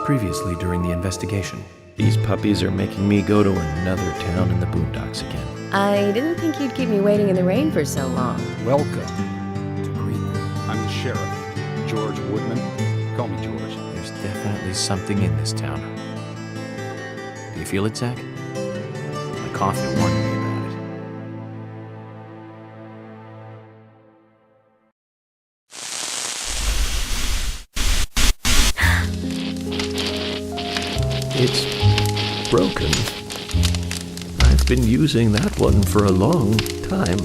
previously during the investigation. These puppies are making me go to another town in the boondocks again. I didn't think you'd keep me waiting in the rain for so long. Welcome to Greenville. I'm the sheriff, George Woodman. Call me George. There's definitely something in this town. Do you feel it, Zach? My coffee warned me about it. It's broken. I've been using that one for a long time.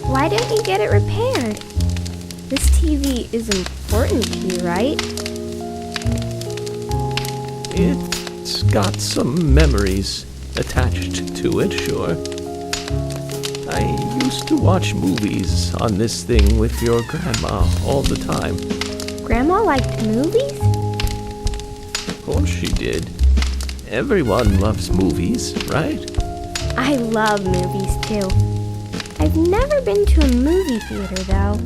Why don't you get it repaired? This TV is important to you, right? It's got some memories attached to it, sure. I used to watch movies on this thing with your grandma all the time. Grandma liked movies? Of course she did. Everyone loves movies, right? I love movies too. I've never been to a movie theater though.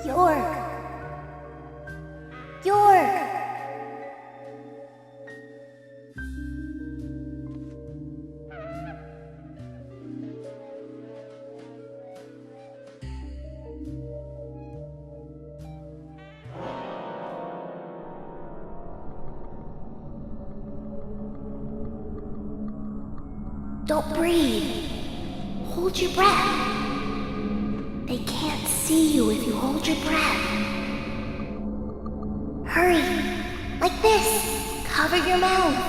York! York! Don't breathe. Hold your breath. They can't see you if you hold your breath. Hurry! Like this! Cover your mouth!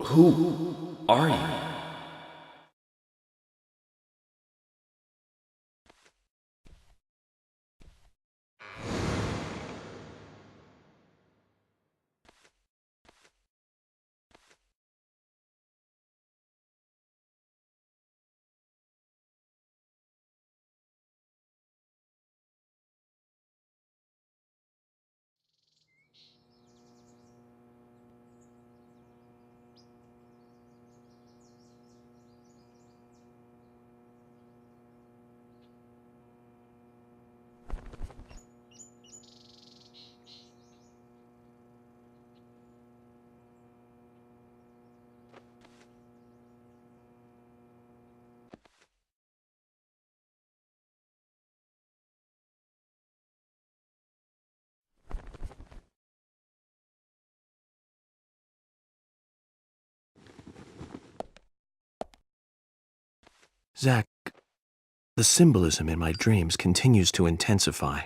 Who are you? Zach, the symbolism in my dreams continues to intensify.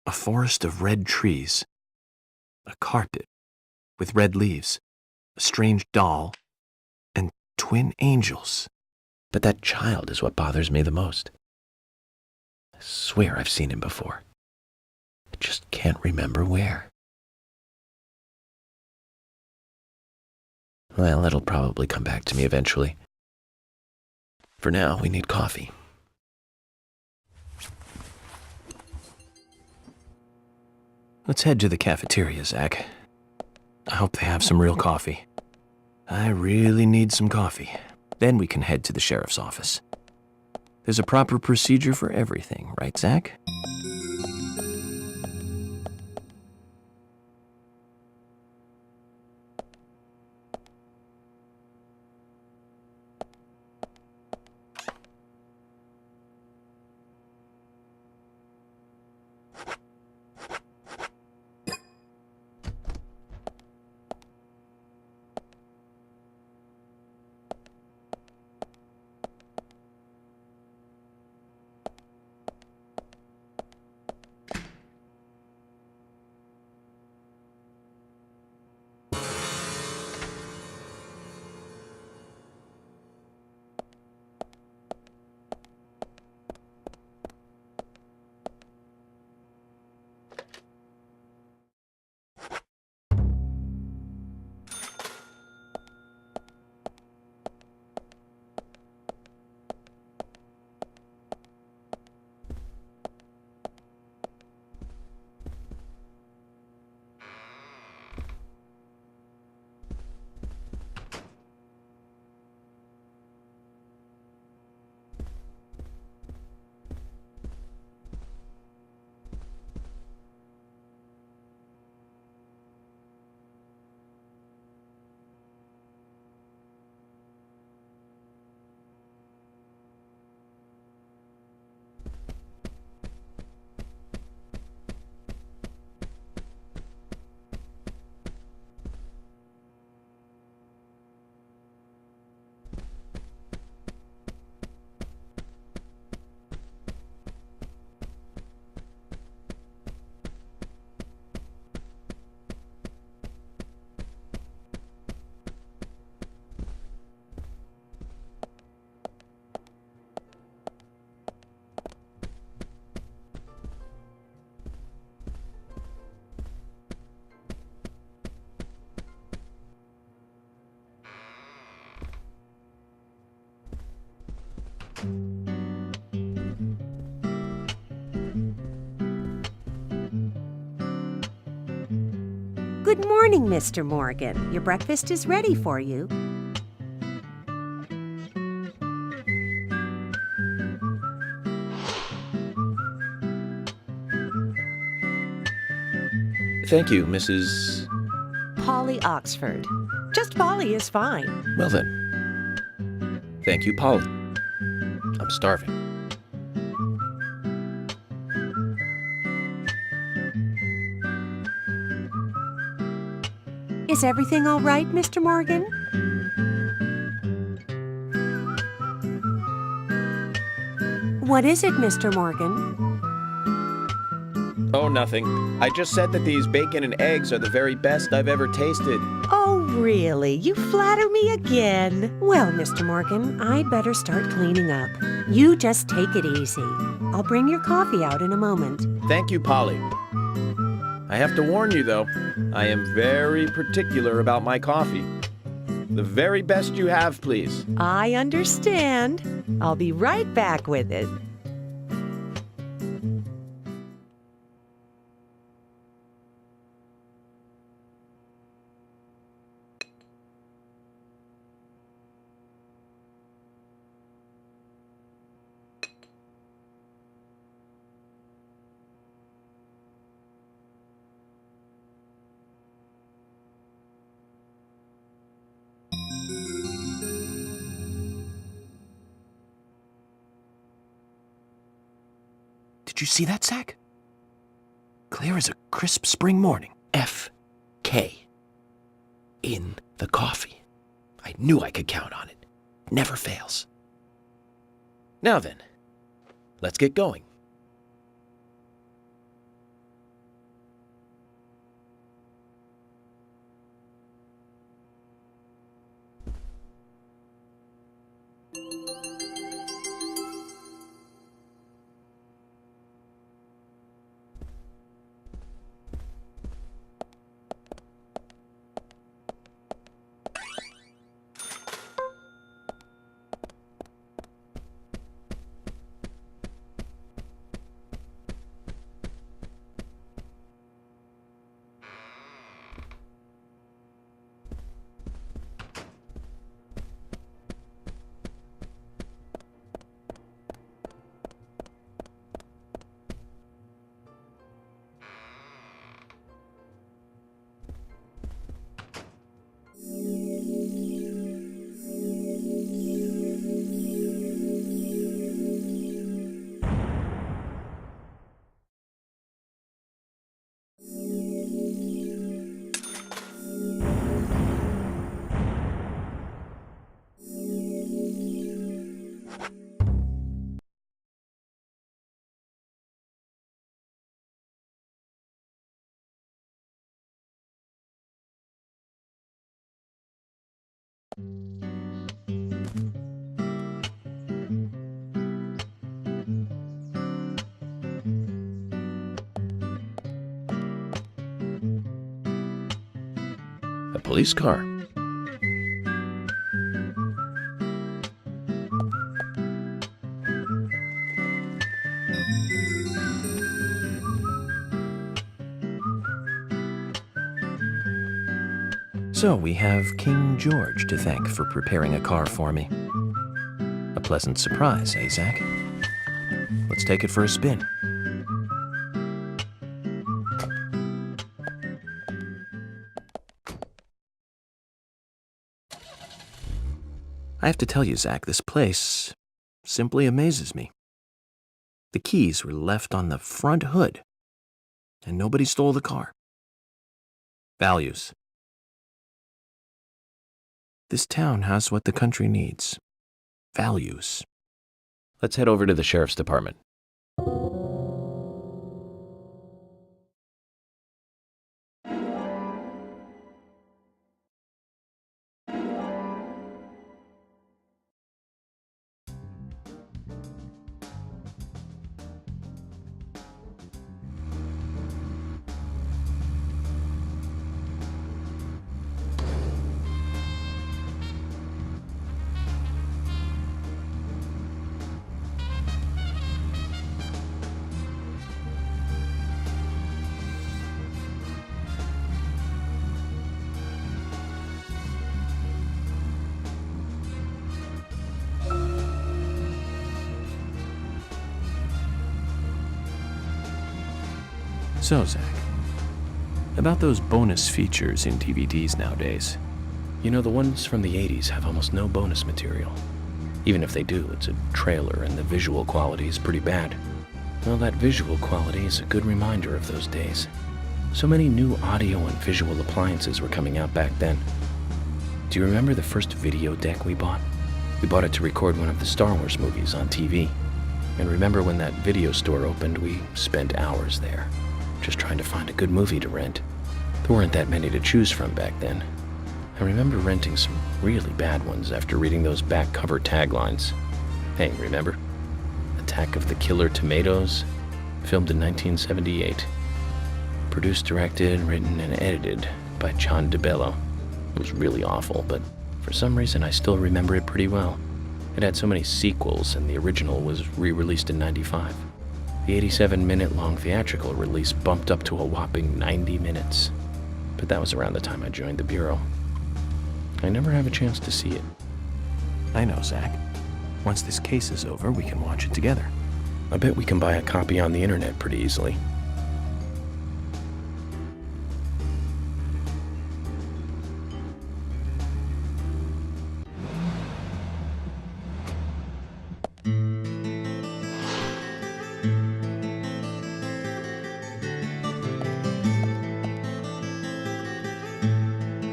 A forest of red trees, a carpet with red leaves, a strange doll, and twin angels. But that child is what bothers me the most. I swear I've seen him before. I just can't remember where. Well, it'll probably come back to me eventually. For now, we need coffee. Let's head to the cafeteria, Zach. I hope they have some real coffee. I really need some coffee. Then we can head to the sheriff's office. There's a proper procedure for everything, right, Zach? Good morning, Mr. Morgan. Your breakfast is ready for you. Thank you, Mrs. Polly Oxford. Just Polly is fine. Well then. Thank you, Polly. I'm starving. Is everything all right, Mr. Morgan? What is it, Mr. Morgan? Oh, nothing. I just said that these bacon and eggs are the very best I've ever tasted. Oh, really? You flatter me again. Well, Mr. Morgan, I'd better start cleaning up. You just take it easy. I'll bring your coffee out in a moment. Thank you, Polly. I have to warn you, though, I am very particular about my coffee. The very best you have, please. I understand. I'll be right back with it. Did you see that, Zach? Clear as a crisp spring morning. F.K. in the coffee. I knew I could count on it. Never fails. Now then, let's get going. A police car. So we have King George to thank for preparing a car for me. A pleasant surprise, eh, Zach? Let's take it for a spin. I have to tell you, Zach, this place simply amazes me. The keys were left on the front hood, and nobody stole the car. Values. This town has what the country needs. Values. Let's head over to the sheriff's department. So, Zach, about those bonus features in DVDs nowadays. You know, the ones from the 80s have almost no bonus material. Even if they do, it's a trailer and the visual quality is pretty bad. Well, that visual quality is a good reminder of those days. So many new audio and visual appliances were coming out back then. Do you remember the first video deck we bought? We bought it to record one of the Star Wars movies on TV. And remember when that video store opened, we spent hours there, just trying to find a good movie to rent. There weren't that many to choose from back then. I remember renting some really bad ones after reading those back cover taglines. Hey, remember? Attack of the Killer Tomatoes, filmed in 1978. Produced, directed, written, and edited by John DeBello. It was really awful, but for some reason I still remember it pretty well. It had so many sequels, and the original was re-released in '95. The 87-minute-long theatrical release bumped up to a whopping 90 minutes. But that was around the time I joined the Bureau. I never have a chance to see it. I know, Zach. Once this case is over, we can watch it together. I bet we can buy a copy on the internet pretty easily.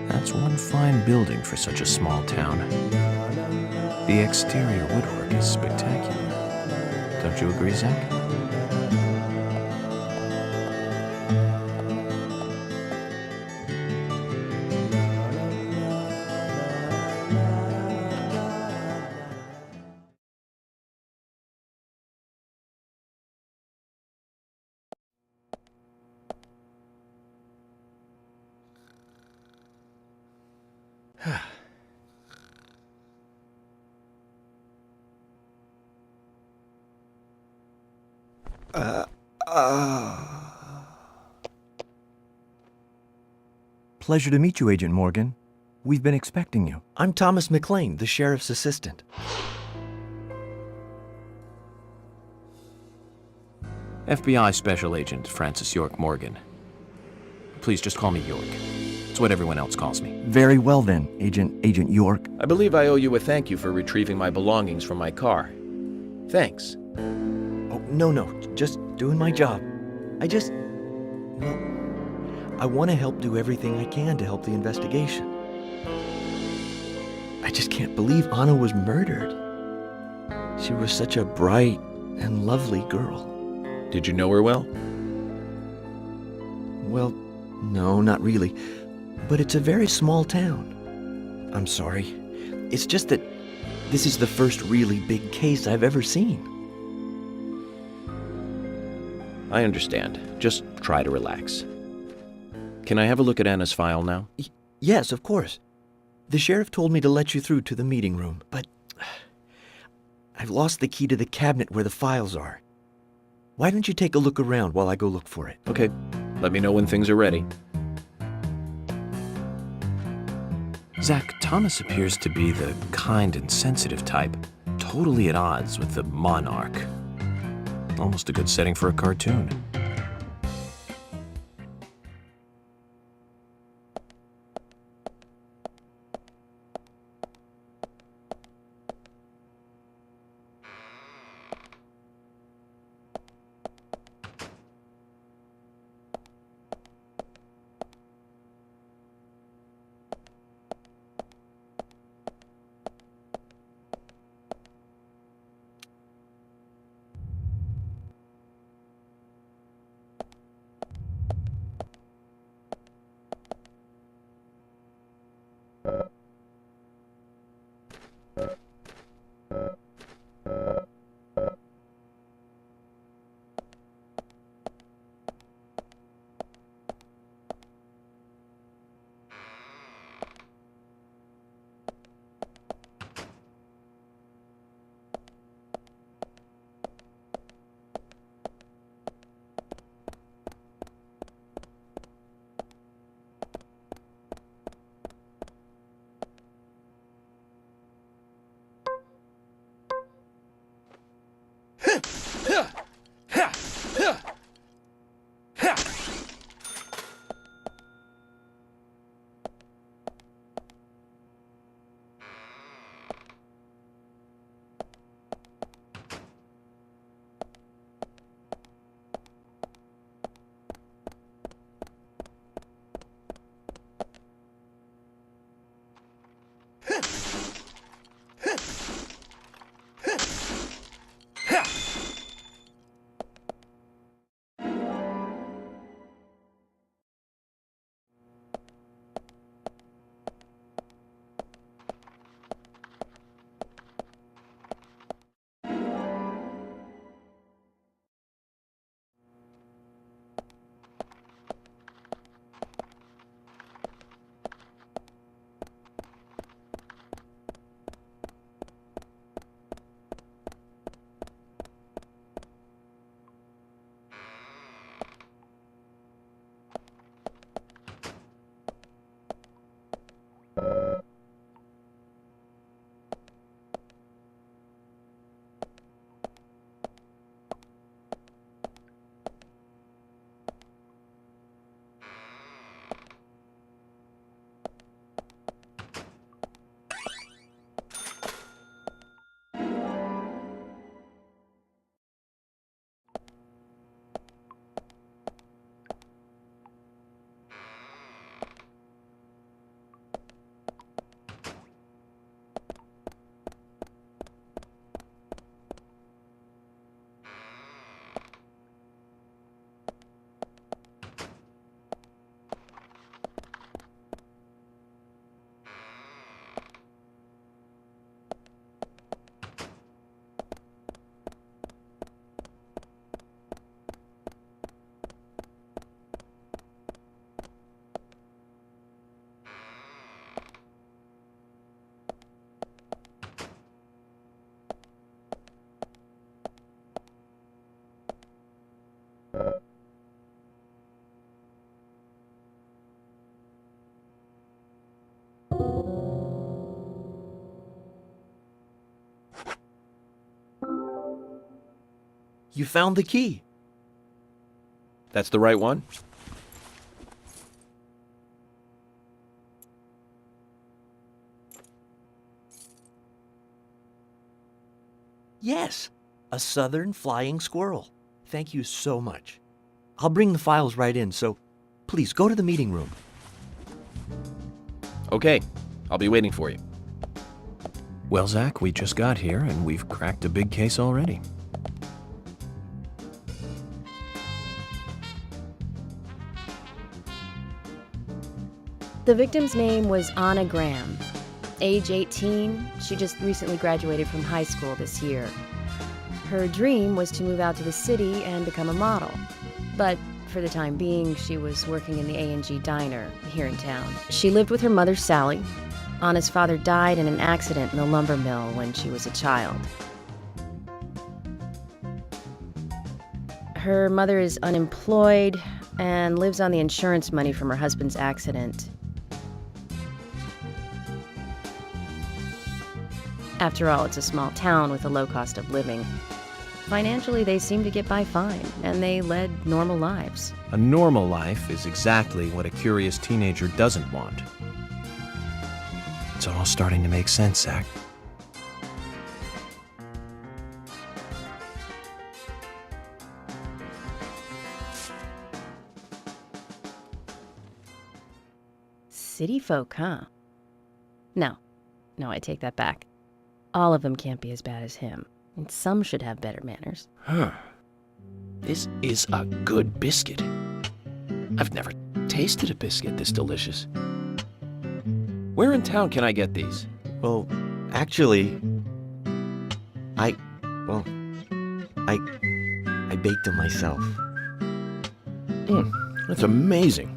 That's one fine building for such a small town. The exterior woodwork is spectacular. Don't you agree, Zach? Pleasure to meet you, Agent Morgan. We've been expecting you. I'm Thomas McLean, the sheriff's assistant. FBI Special Agent Francis York Morgan. Please just call me York. It's what everyone else calls me. Very well then, Agent York. I believe I owe you a thank you for retrieving my belongings from my car. Thanks. Oh, no, just doing my job. Well, I want to help do everything I can to help the investigation. I just can't believe Anna was murdered. She was such a bright and lovely girl. Did you know her well? Well, no, not really. But it's a very small town. I'm sorry. It's just that this is the first really big case I've ever seen. I understand. Just try to relax. Can I have a look at Anna's file now? Yes, of course. The sheriff told me to let you through to the meeting room, but I've lost the key to the cabinet where the files are. Why don't you take a look around while I go look for it? Okay. Let me know when things are ready. Zach, Thomas appears to be the kind and sensitive type, totally at odds with the monarch. Almost a good setting for a cartoon. You found the key. That's the right one? Yes, a southern flying squirrel. Thank you so much. I'll bring the files right in, so please go to the meeting room. Okay, I'll be waiting for you. Well, Zach, we just got here and we've cracked a big case already. The victim's name was Anna Graham. Age 18, she just recently graduated from high school this year. Her dream was to move out to the city and become a model. But for the time being, she was working in the A&G diner here in town. She lived with her mother, Sally. Anna's father died in an accident in the lumber mill when she was a child. Her mother is unemployed and lives on the insurance money from her husband's accident. After all, it's a small town with a low cost of living. Financially, they seem to get by fine, and they led normal lives. A normal life is exactly what a curious teenager doesn't want. It's all starting to make sense, Zach. City folk, huh? No, I take that back. All of them can't be as bad as him, and some should have better manners. Huh. This is a good biscuit. I've never tasted a biscuit this delicious. Where in town can I get these? Well, actually, I baked them myself. That's amazing.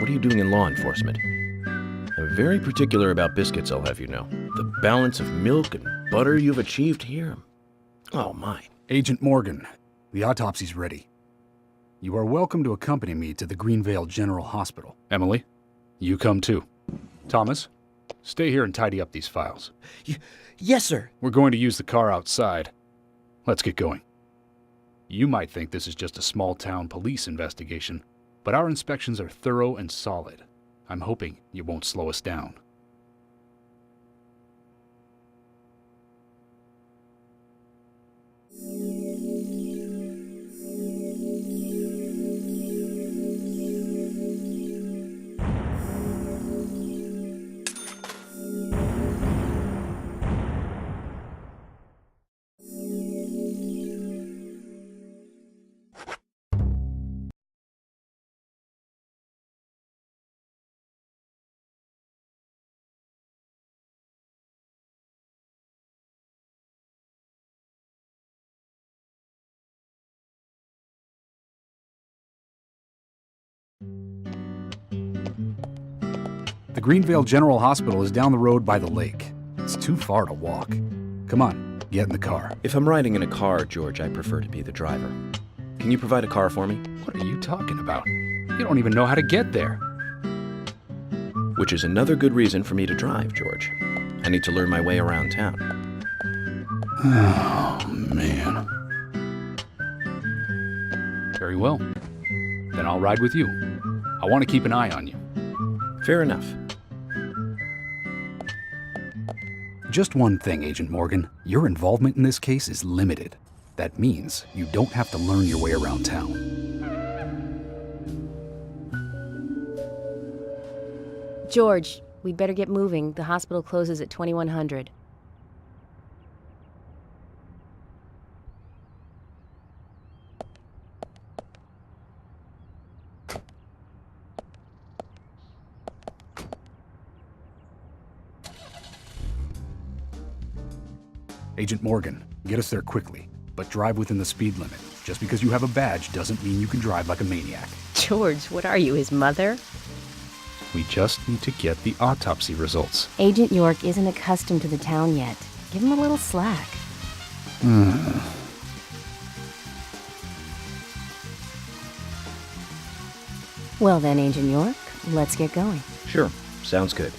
What are you doing in law enforcement? I'm very particular about biscuits, I'll have you know. The balance of milk and butter you've achieved here. Oh, my. Agent Morgan, the autopsy's ready. You are welcome to accompany me to the Greenvale General Hospital. Emily, you come too. Thomas, stay here and tidy up these files. Yes, sir. We're going to use the car outside. Let's get going. You might think this is just a small-town police investigation, but our inspections are thorough and solid. I'm hoping you won't slow us down. The Greenvale General Hospital is down the road by the lake. It's too far to walk. Come on, get in the car. If I'm riding in a car, George, I prefer to be the driver. Can you provide a car for me? What are you talking about? You don't even know how to get there. Which is another good reason for me to drive, George. I need to learn my way around town. Oh, man. Very well. Then I'll ride with you. I want to keep an eye on you. Fair enough. Just one thing, Agent Morgan. Your involvement in this case is limited. That means you don't have to learn your way around town. George, we'd better get moving. The hospital closes at 2100. Agent Morgan, get us there quickly, but drive within the speed limit. Just because you have a badge doesn't mean you can drive like a maniac. George, what are you, his mother? We just need to get the autopsy results. Agent York isn't accustomed to the town yet. Give him a little slack. Well then, Agent York, let's get going. Sure, sounds good.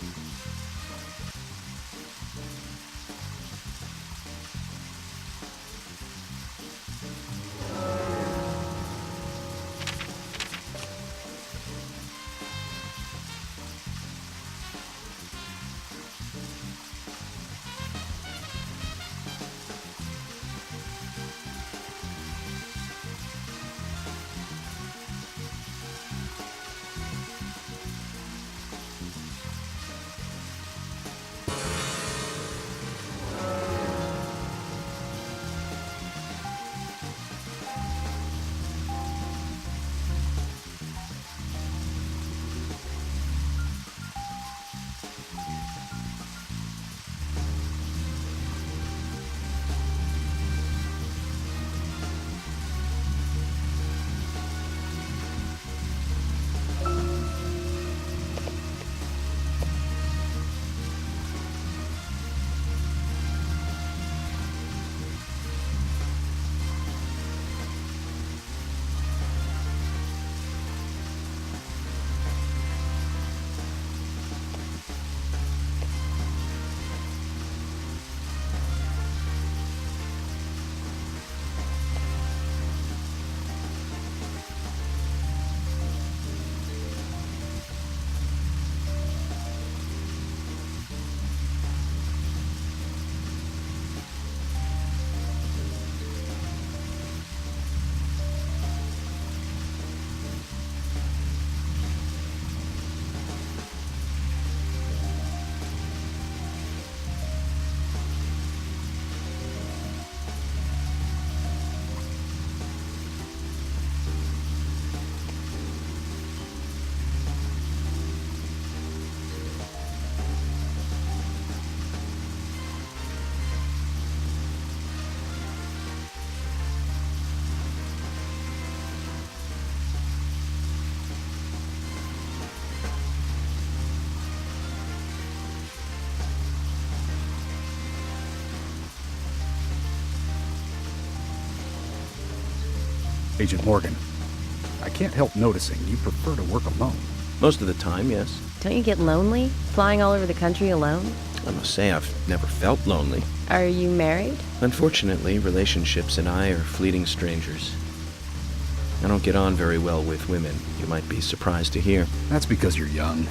Agent Morgan, I can't help noticing you prefer to work alone. Most of the time, yes. Don't you get lonely, flying all over the country alone? I must say I've never felt lonely. Are you married? Unfortunately, relationships and I are fleeting strangers. I don't get on very well with women, you might be surprised to hear. That's because you're young.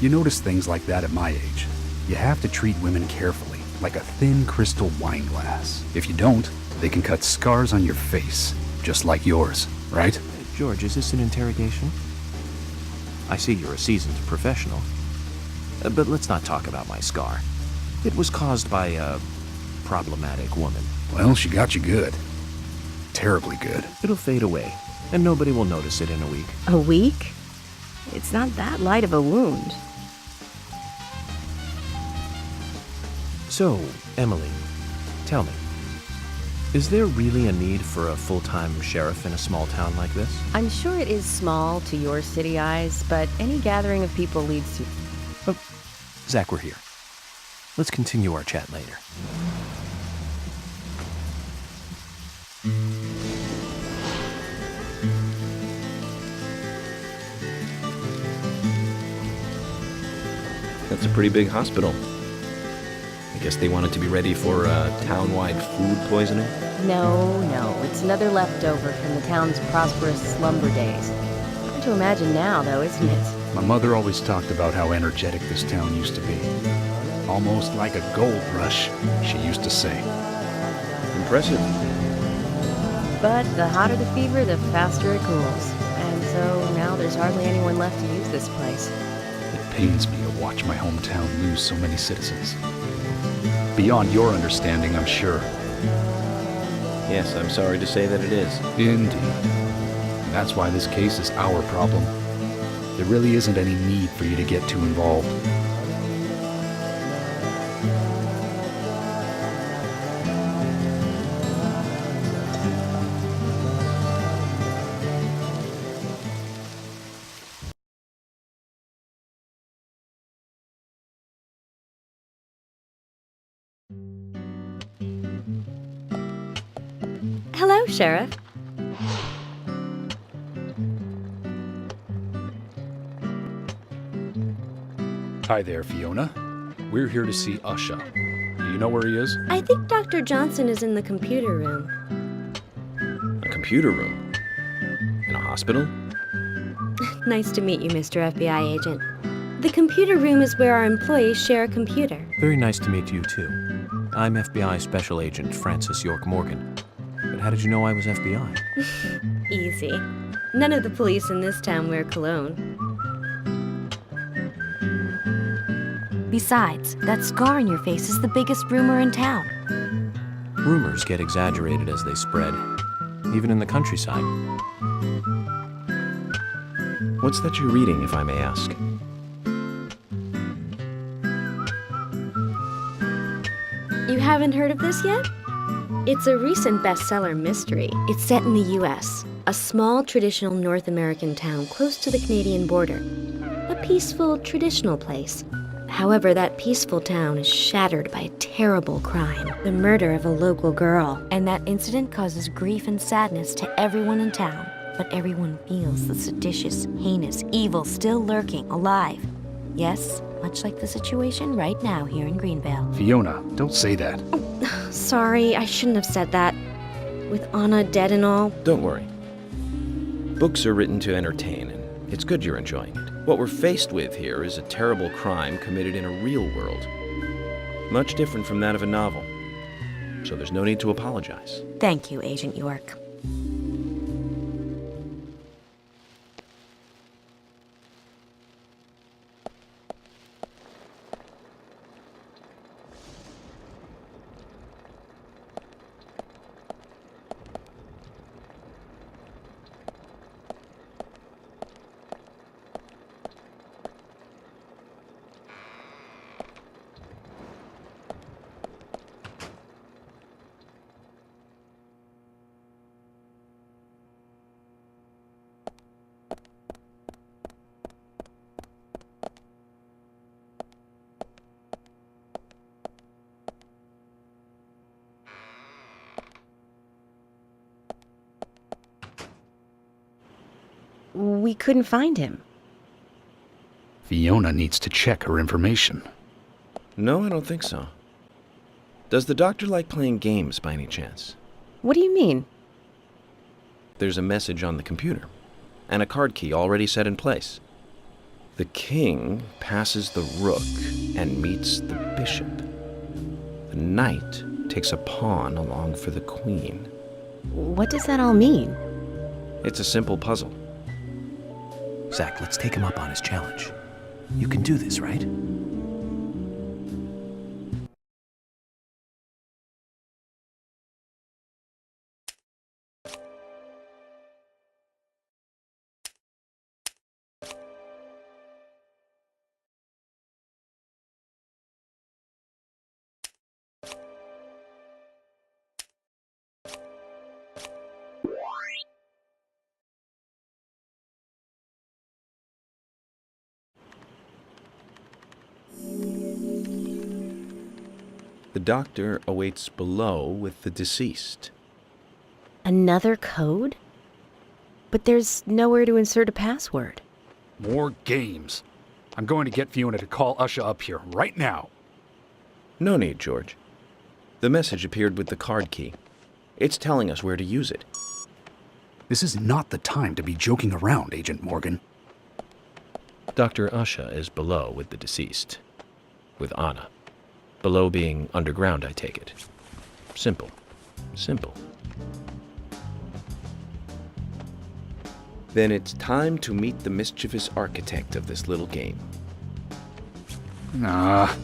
You notice things like that at my age. You have to treat women carefully, like a thin crystal wine glass. If you don't, they can cut scars on your face, just like yours, right? George, is this an interrogation? I see you're a seasoned professional. But let's not talk about my scar. It was caused by a problematic woman. Well, she got you good. Terribly good. It'll fade away, and nobody will notice it in a week. A week? It's not that light of a wound. So, Emily, tell me, is there really a need for a full-time sheriff in a small town like this? I'm sure it is small to your city eyes, but any gathering of people leads to... Oh, Zach, we're here. Let's continue our chat later. That's a pretty big hospital. I guess they wanted to be ready for town-wide food poisoning? No, it's another leftover from the town's prosperous slumber days. Hard to imagine now, though, isn't it? My mother always talked about how energetic this town used to be. Almost like a gold rush, she used to say. Impressive. But the hotter the fever, the faster it cools. And so now there's hardly anyone left to use this place. It pains me to watch my hometown lose so many citizens. Beyond your understanding, I'm sure. Yes, I'm sorry to say that it is. Indeed. And that's why this case is our problem. There really isn't any need for you to get too involved. Hello, Sheriff. Hi there, Fiona. We're here to see Usha. Do you know where he is? I think Dr. Johnson is in the computer room. A computer room? In a hospital? Nice to meet you, Mr. FBI agent. The computer room is where our employees share a computer. Very nice to meet you, too. I'm FBI Special Agent Francis York Morgan. But how did you know I was FBI? Easy. None of the police in this town wear cologne. Besides, that scar on your face is the biggest rumor in town. Rumors get exaggerated as they spread, even in the countryside. What's that you're reading, if I may ask? You haven't heard of this yet? It's a recent bestseller mystery. It's set in the U.S., a small traditional North American town close to the Canadian border. A peaceful, traditional place. However, that peaceful town is shattered by a terrible crime, the murder of a local girl. And that incident causes grief and sadness to everyone in town. But everyone feels the seditious, heinous evil still lurking, alive. Yes, much like the situation right now here in Greenvale. Fiona, don't say that. Sorry, I shouldn't have said that. With Anna dead and all. Don't worry. Books are written to entertain, and it's good you're enjoying it. What we're faced with here is a terrible crime committed in a real world. Much different from that of a novel. So there's no need to apologize. Thank you, Agent York. We couldn't find him. Fiona needs to check her information. No, I don't think so. Does the doctor like playing games by any chance? What do you mean? There's a message on the computer, and a card key already set in place. The king passes the rook and meets the bishop. The knight takes a pawn along for the queen. What does that all mean? It's a simple puzzle. Zach, let's take him up on his challenge. You can do this, right? The doctor awaits below with the deceased. Another code? But there's nowhere to insert a password. More games. I'm going to get Fiona to call Usha up here right now. No need, George. The message appeared with the card key. It's telling us where to use it. This is not the time to be joking around, Agent Morgan. Dr. Usha is below with the deceased. With Anna. Below being underground, I take it. Simple. Simple. Then it's time to meet the mischievous architect of this little game. Nah.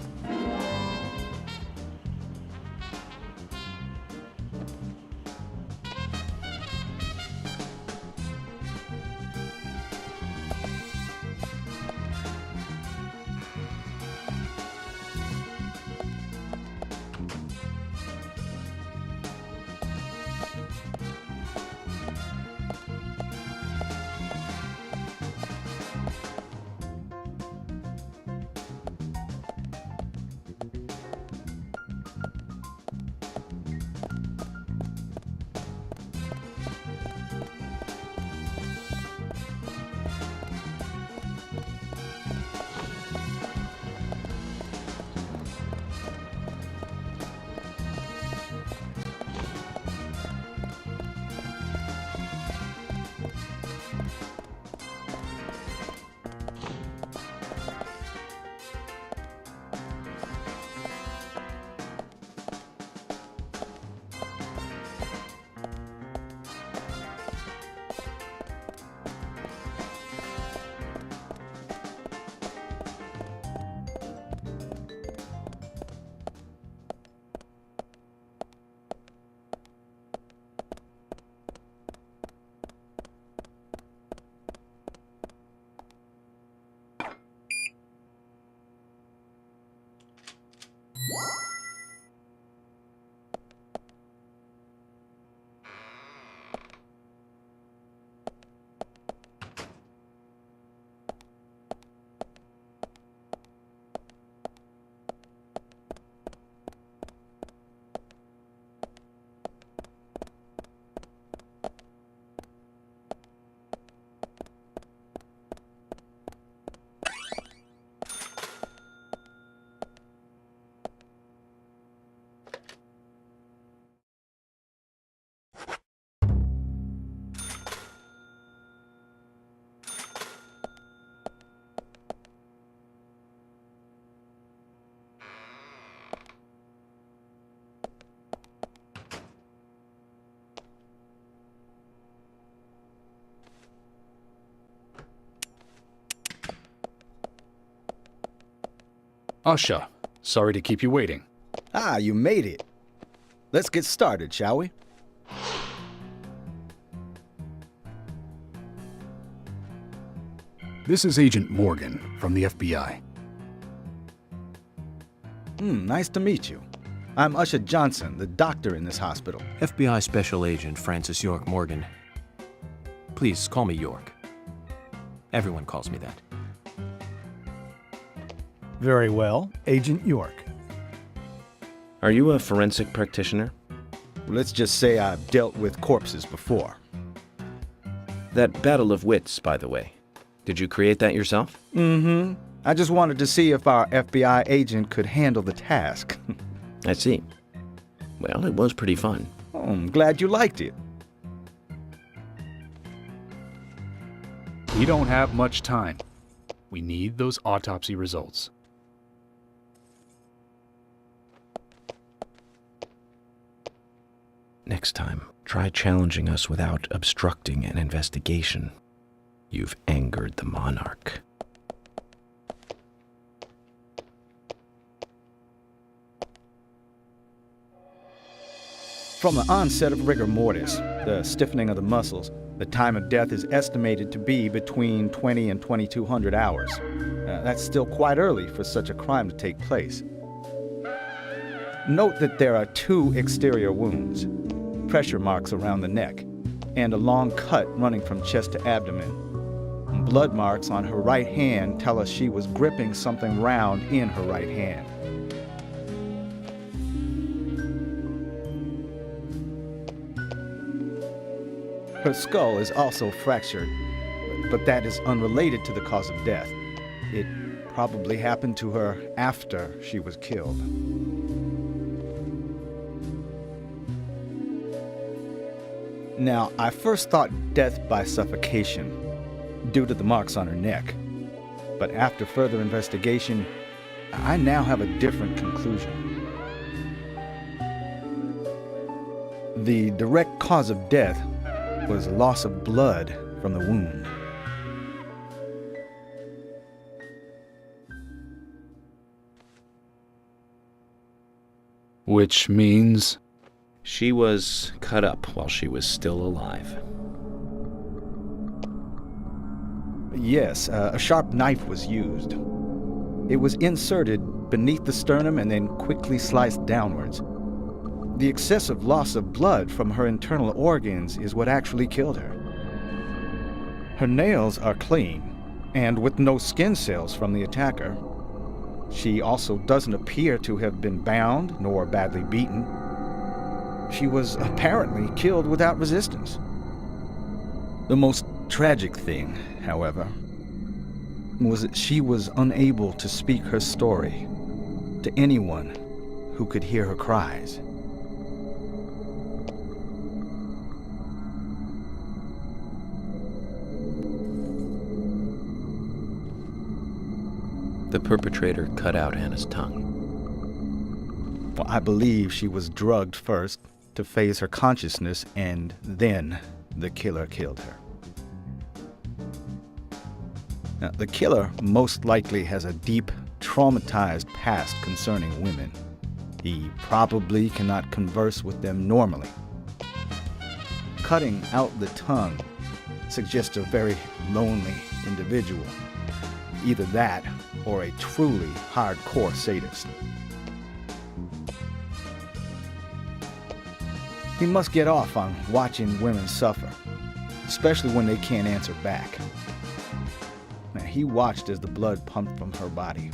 Usha, sorry to keep you waiting. Ah, you made it. Let's get started, shall we? This is Agent Morgan from the FBI. Nice to meet you. I'm Usha Johnson, the doctor in this hospital. FBI Special Agent Francis York Morgan. Please call me York. Everyone calls me that. Very well, Agent York. Are you a forensic practitioner? Let's just say I've dealt with corpses before. That battle of wits, by the way. Did you create that yourself? Mm-hmm. I just wanted to see if our FBI agent could handle the task. I see. Well, it was pretty fun. Oh, I'm glad you liked it. We don't have much time. We need those autopsy results. Next time, try challenging us without obstructing an investigation. You've angered the monarch. From the onset of rigor mortis, the stiffening of the muscles, the time of death is estimated to be between 20 and 2200 hours. That's still quite early for such a crime to take place. Note that there are 2 exterior wounds, pressure marks around the neck, and a long cut running from chest to abdomen. Blood marks on her right hand tell us she was gripping something round in her right hand. Her skull is also fractured, but that is unrelated to the cause of death. It probably happened to her after she was killed. Now, I first thought death by suffocation, due to the marks on her neck. But after further investigation, I now have a different conclusion. The direct cause of death was loss of blood from the wound. Which means... She was cut up while she was still alive. Yes, a sharp knife was used. It was inserted beneath the sternum and then quickly sliced downwards. The excessive loss of blood from her internal organs is what actually killed her. Her nails are clean, and with no skin cells from the attacker. She also doesn't appear to have been bound nor badly beaten. She was apparently killed without resistance. The most tragic thing, however, was that she was unable to speak her story to anyone who could hear her cries. The perpetrator cut out Anna's tongue. Well, I believe she was drugged first to phase her consciousness, and then the killer killed her. Now, the killer most likely has a deep, traumatized past concerning women. He probably cannot converse with them normally. Cutting out the tongue suggests a very lonely individual. Either that or a truly hardcore sadist. He must get off on watching women suffer, especially when they can't answer back. Now, he watched as the blood pumped from her body,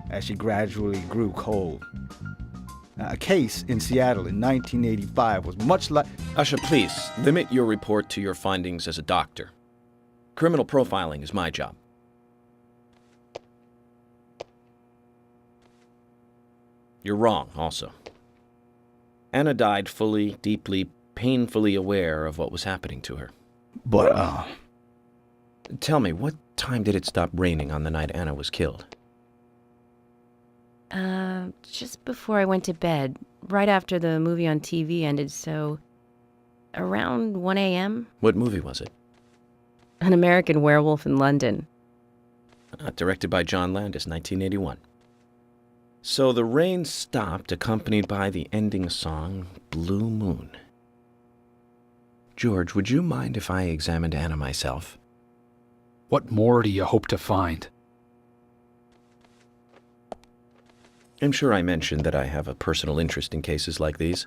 as she gradually grew cold. Now, a case in Seattle in 1985 was much like... Usha, please, limit your report to your findings as a doctor. Criminal profiling is my job. You're wrong, also. Anna died fully, deeply, painfully aware of what was happening to her. But, Tell me, what time did it stop raining on the night Anna was killed? Just before I went to bed, right after the movie on TV ended, so around 1 a.m. What movie was it? An American Werewolf in London. Directed by John Landis, 1981. So the rain stopped, accompanied by the ending song, Blue Moon. George, would you mind if I examined Anna myself? What more do you hope to find? I'm sure I mentioned that I have a personal interest in cases like these.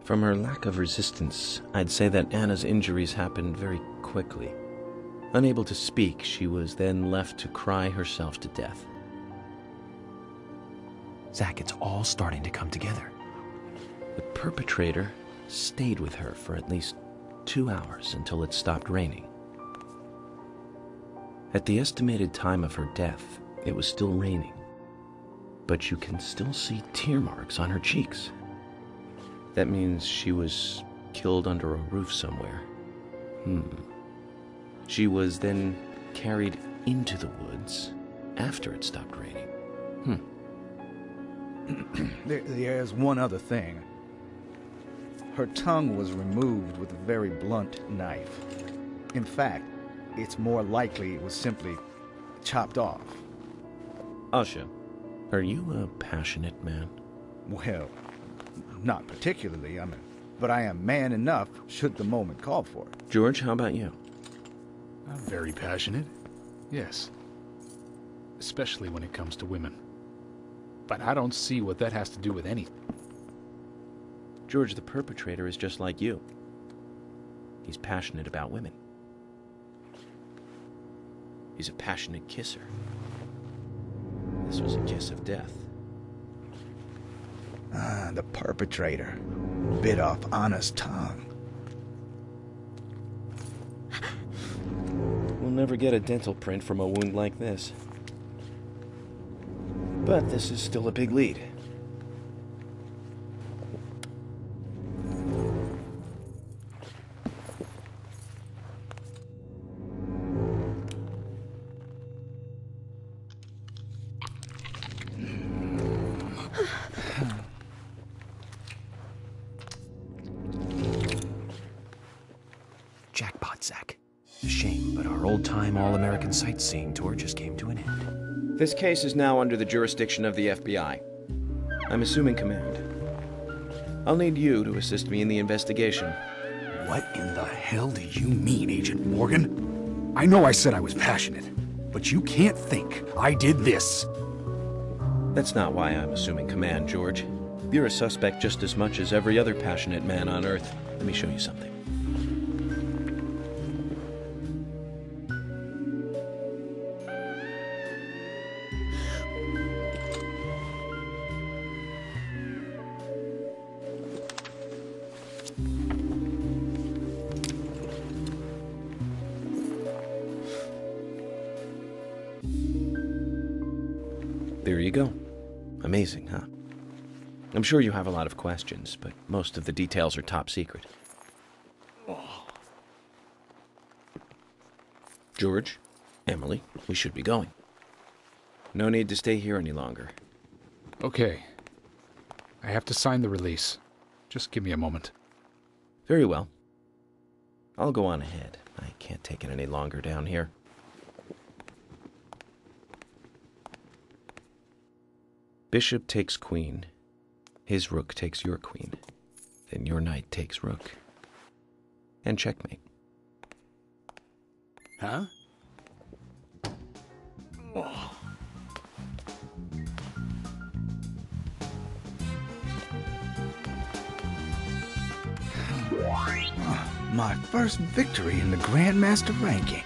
From her lack of resistance, I'd say that Anna's injuries happened very quickly. Unable to speak, she was then left to cry herself to death. Zach, it's all starting to come together. The perpetrator stayed with her for at least 2 hours until it stopped raining. At the estimated time of her death, it was still raining, but you can still see tear marks on her cheeks. That means she was killed under a roof somewhere. She was then carried into the woods after it stopped raining. There's one other thing. Her tongue was removed with a very blunt knife. In fact, it's more likely it was simply chopped off. Asha, are you a passionate man? Well, not particularly, but I am man enough should the moment call for it. George, how about you? I'm very passionate. Yes. Especially when it comes to women. But I don't see what that has to do with anything. George, the perpetrator, is just like you. He's passionate about women. He's a passionate kisser. This was a kiss of death. The perpetrator bit off Anna's tongue. We'll never get a dental print from a wound like this. But this is still a big lead. Jackpot, Zach. A shame, but our old-time all-American sightseeing tour just came to an end. This case is now under the jurisdiction of the FBI. I'm assuming command. I'll need you to assist me in the investigation. What in the hell do you mean, Agent Morgan? I know I said I was passionate, but you can't think I did this. That's not why I'm assuming command, George. You're a suspect just as much as every other passionate man on Earth. Let me show you something. There you go. Amazing, huh? I'm sure you have a lot of questions, but most of the details are top secret. George, Emily, we should be going. No need to stay here any longer. Okay. I have to sign the release. Just give me a moment. Very well. I'll go on ahead. I can't take it any longer down here. Bishop takes queen. His rook takes your queen. Then your knight takes rook. And checkmate. Huh? My first victory in the Grandmaster ranking.